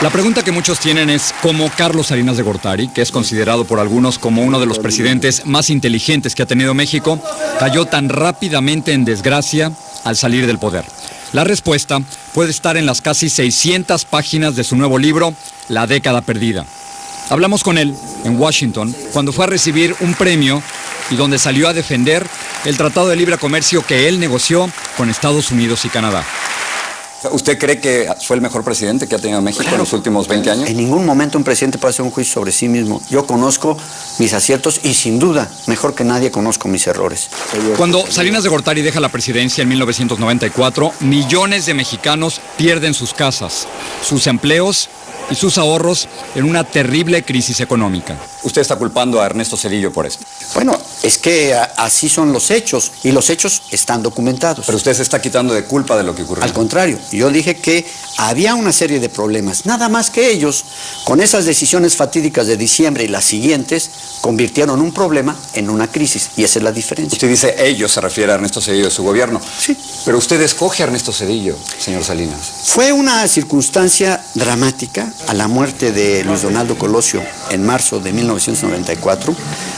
La pregunta que muchos tienen es cómo Carlos Salinas de Gortari, que es considerado por algunos como uno de los presidentes más inteligentes que ha tenido México, cayó tan rápidamente en desgracia al salir del poder. La respuesta puede estar en las casi 600 páginas de su nuevo libro, La década perdida. Hablamos con él en Washington cuando fue a recibir un premio y donde salió a defender el Tratado de Libre Comercio que él negoció con Estados Unidos y Canadá. ¿Usted cree que fue el mejor presidente que ha tenido México en los últimos 20 años? En ningún momento un presidente puede hacer un juicio sobre sí mismo. Yo conozco mis aciertos y sin duda, mejor que nadie, conozco mis errores. Cuando Salinas de Gortari deja la presidencia en 1994, millones de mexicanos pierden sus casas, sus empleos y sus ahorros en una terrible crisis económica. Usted está culpando a Ernesto Zedillo por esto. Bueno, es que así son los hechos y los hechos están documentados. Pero usted se está quitando de culpa de lo que ocurrió. Al contrario, yo dije que había una serie de problemas, nada más que ellos, con esas decisiones fatídicas de diciembre y las siguientes, convirtieron un problema en una crisis, y esa es la diferencia. Usted dice ellos, se refiere a Ernesto Zedillo de su gobierno. Sí. Pero usted escoge a Ernesto Zedillo, señor Salinas. Fue una circunstancia dramática a la muerte de Luis Donaldo Colosio en marzo de 1994,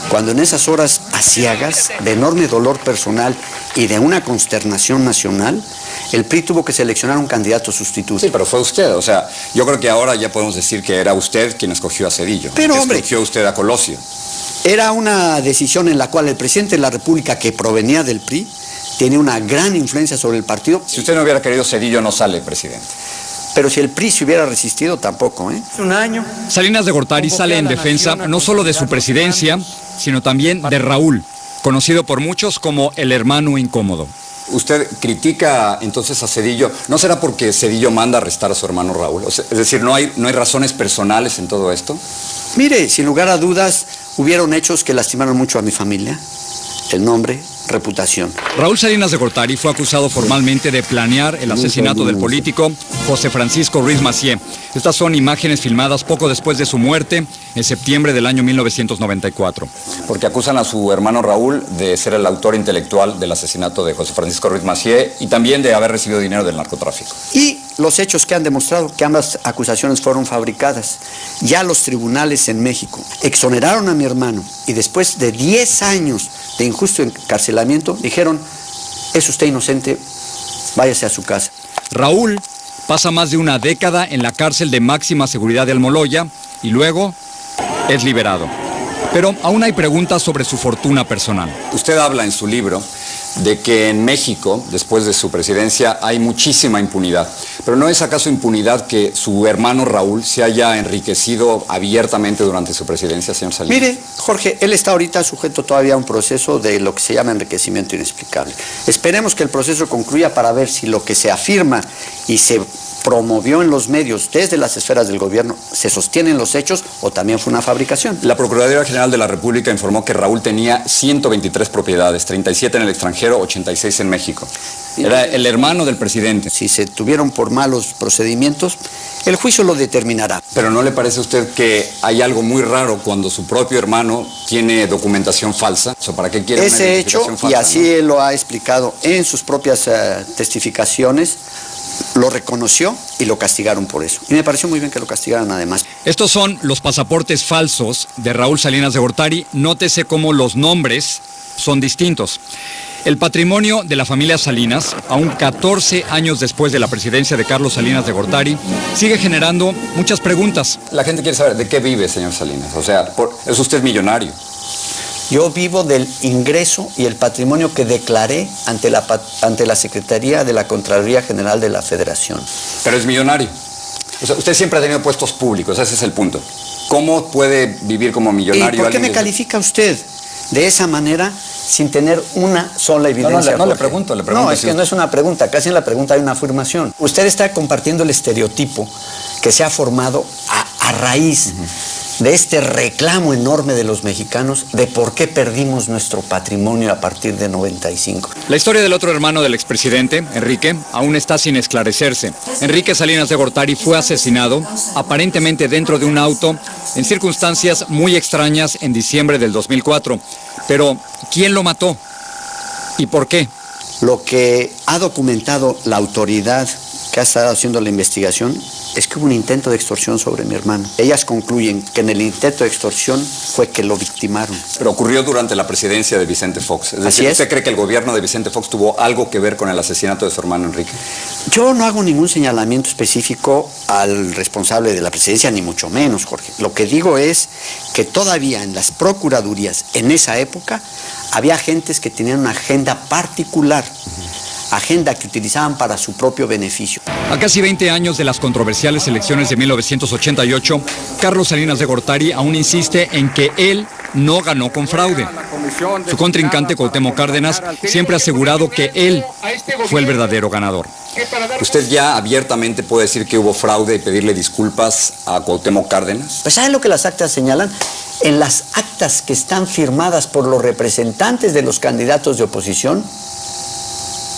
cuando en esas horas aciagas, de enorme dolor personal y de una consternación nacional, el PRI tuvo que seleccionar un candidato sustituto. Sí, pero fue usted, o sea, yo creo que ahora ya podemos decir que era usted quien escogió a Zedillo. Pero, hombre, escogió usted a Colosio. Era una decisión en la cual el presidente de la República, que provenía del PRI, tiene una gran influencia sobre el partido. Si usted no hubiera querido Zedillo, no sale presidente. Pero si el PRI se hubiera resistido, tampoco, ¿eh? Un año. Salinas de Gortari sale en defensa no solo de su presidencia, sino también de Raúl, conocido por muchos como el hermano incómodo. ¿Usted critica entonces a Zedillo? ¿No será porque Zedillo manda a arrestar a su hermano Raúl? O sea, es decir, ¿no hay razones personales en todo esto? Mire, sin lugar a dudas, hubieron hechos que lastimaron mucho a mi familia. El nombre, reputación. Raúl Salinas de Gortari fue acusado formalmente de planear el asesinato del político José Francisco Ruiz Massieu. Estas son imágenes filmadas poco después de su muerte, en septiembre del año 1994. Porque acusan a su hermano Raúl de ser el autor intelectual del asesinato de José Francisco Ruiz Massieu y también de haber recibido dinero del narcotráfico. Y los hechos que han demostrado que ambas acusaciones fueron fabricadas. Ya los tribunales en México exoneraron a mi hermano y después de 10 años de injusto encarcelamiento dijeron, es usted inocente, váyase a su casa. Raúl pasa más de una década en la cárcel de máxima seguridad de Almoloya y luego es liberado. Pero aún hay preguntas sobre su fortuna personal. Usted habla en su libro de que en México, después de su presidencia, hay muchísima impunidad. Pero ¿no es acaso impunidad que su hermano Raúl se haya enriquecido abiertamente durante su presidencia, señor Salinas? Mire, Jorge, él está ahorita sujeto todavía a un proceso de lo que se llama enriquecimiento inexplicable. Esperemos que el proceso concluya para ver si lo que se afirma y se promovió en los medios desde las esferas del gobierno se sostienen los hechos o también fue una fabricación. La Procuraduría General de la República informó que Raúl tenía 123 propiedades, 37 en el extranjero, 86 en México. Era el hermano del presidente. Si se tuvieron por malos procedimientos, el juicio lo determinará. Pero ¿no le parece a usted que hay algo muy raro cuando su propio hermano tiene documentación falsa? O sea, ¿para qué quiere una ese hecho, identificación falsa, y así él lo ha explicado en sus propias testificaciones, lo reconoció y lo castigaron por eso. Y me pareció muy bien que lo castigaran además. Estos son los pasaportes falsos de Raúl Salinas de Gortari. Nótese cómo los nombres son distintos. El patrimonio de la familia Salinas, aún 14 años después de la presidencia de Carlos Salinas de Gortari, sigue generando muchas preguntas. La gente quiere saber de qué vive, señor Salinas. O sea, ¿es usted millonario? Yo vivo del ingreso y el patrimonio que declaré ante la Secretaría de la Contraloría General de la Federación. Pero es millonario. O sea, usted siempre ha tenido puestos públicos, ese es el punto. ¿Cómo puede vivir como millonario? ¿Y por qué me califica usted de esa manera sin tener una sola evidencia? No, le pregunto. No, es que no es una pregunta, casi en la pregunta hay una afirmación. Usted está compartiendo el estereotipo que se ha formado a raíz de este reclamo enorme de los mexicanos de por qué perdimos nuestro patrimonio a partir de 95. La historia del otro hermano del expresidente, Enrique, aún está sin esclarecerse. Enrique Salinas de Gortari fue asesinado, aparentemente dentro de un auto, en circunstancias muy extrañas en diciembre del 2004. Pero, ¿quién lo mató? ¿Y por qué? Lo que ha documentado la autoridad que ha estado haciendo la investigación es que hubo un intento de extorsión sobre mi hermano. Ellas concluyen que en el intento de extorsión fue que lo victimaron. Pero ocurrió durante la presidencia de Vicente Fox. Es decir, ¿usted cree que el gobierno de Vicente Fox tuvo algo que ver con el asesinato de su hermano Enrique? Yo no hago ningún señalamiento específico al responsable de la presidencia, ni mucho menos, Jorge. Lo que digo es que todavía en las procuradurías, en esa época, había agentes que tenían una agenda particular, agenda que utilizaban para su propio beneficio. A casi 20 años de las controversiales elecciones de 1988, Carlos Salinas de Gortari aún insiste en que él no ganó con fraude. Su contrincante, Cuauhtémoc Cárdenas, siempre ha asegurado que él fue el verdadero ganador. ¿Usted ya abiertamente puede decir que hubo fraude y pedirle disculpas a Cuauhtémoc Cárdenas? Pues ¿saben lo que las actas señalan? En las actas que están firmadas por los representantes de los candidatos de oposición,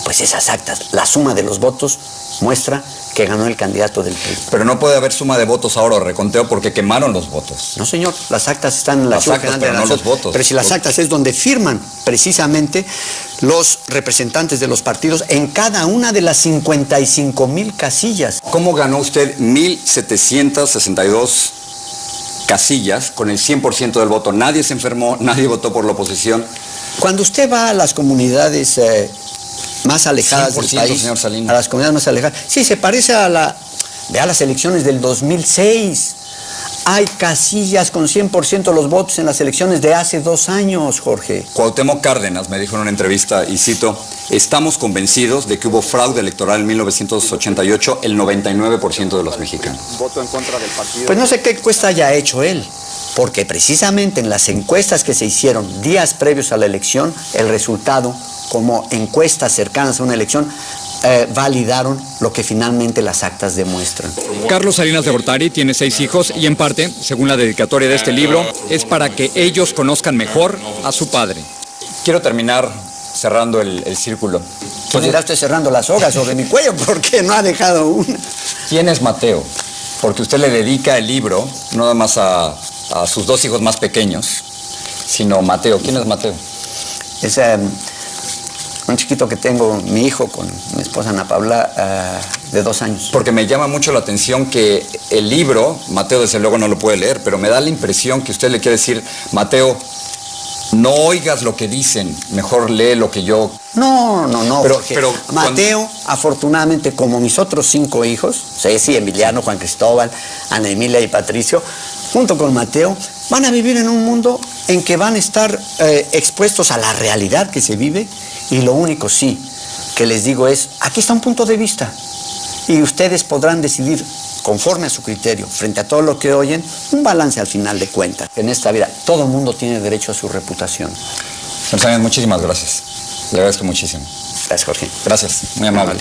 pues esas actas, la suma de los votos muestra que ganó el candidato del PRI. Pero no puede haber suma de votos ahora o reconteo porque quemaron los votos. No, señor, las actas están en la Las actas, pero no los votos. Pero si las actas es donde firman precisamente los representantes de los partidos en cada una de las 55,000 casillas. ¿Cómo ganó usted 1,762 casillas con el 100% del voto? Nadie se enfermó, nadie votó por la oposición. Cuando usted va a las comunidades más alejadas del país, señor Salinas, a las comunidades más alejadas, sí, se parece a las elecciones del 2006. Hay casillas con 100% los votos en las elecciones de hace 2 años, Jorge. Cuauhtémoc Cárdenas me dijo en una entrevista, y cito, estamos convencidos de que hubo fraude electoral en 1988 el 99% de los mexicanos. Voto en contra del partido. Pues no sé qué encuesta haya hecho él, porque precisamente en las encuestas que se hicieron días previos a la elección, el resultado, como encuestas cercanas a una elección, validaron lo que finalmente las actas demuestran. Carlos Salinas de Gortari tiene 6 hijos y en parte, según la dedicatoria de este libro, es para que ellos conozcan mejor a su padre. Quiero terminar cerrando el círculo. Pues dirá usted cerrando la soga sobre mi cuello porque no ha dejado una. ¿Quién es Mateo? Porque usted le dedica el libro no nada más a sus 2 hijos más pequeños, sino Mateo. ¿Quién es Mateo? Es un chiquito que tengo, mi hijo, con mi esposa Ana Paula, de 2 años. Porque me llama mucho la atención que el libro, Mateo desde luego no lo puede leer, pero me da la impresión que usted le quiere decir, Mateo, no oigas lo que dicen, mejor lee lo que yo... No, pero Mateo, afortunadamente, como mis otros 5 hijos, Ceci, Emiliano, Juan Cristóbal, Ana Emilia y Patricio, junto con Mateo, van a vivir en un mundo en que van a estar expuestos a la realidad que se vive, y lo único sí que les digo es, aquí está un punto de vista, y ustedes podrán decidir, conforme a su criterio, frente a todo lo que oyen, un balance al final de cuentas. En esta vida, todo el mundo tiene derecho a su reputación. Señor Salinas, muchísimas gracias. Le agradezco muchísimo. Gracias, Jorge. Gracias, muy amable.